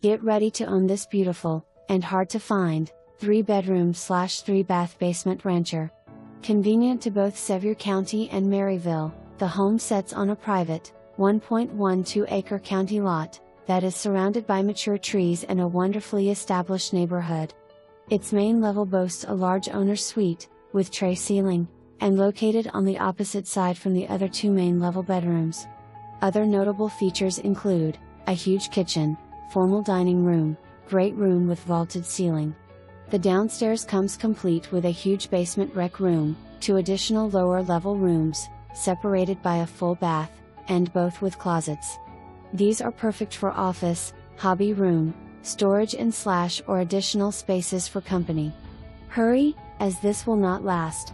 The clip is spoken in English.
Get ready to own this beautiful, and hard to find, 3-bedroom/3-bath basement rancher. Convenient to both Sevier County and Maryville, the home sets on a private, 1.12-acre county lot, that is surrounded by mature trees and a wonderfully established neighborhood. Its main level boasts a large owner's suite, with tray ceiling, and located on the opposite side from the other 2 main level bedrooms. Other notable features include a huge kitchen, formal dining room, great room with vaulted ceiling. The downstairs comes complete with a huge basement rec room, 2 additional lower level rooms, separated by a full bath, and both with closets. These are perfect for office, hobby room, storage and/or additional spaces for company. Hurry, as this will not last.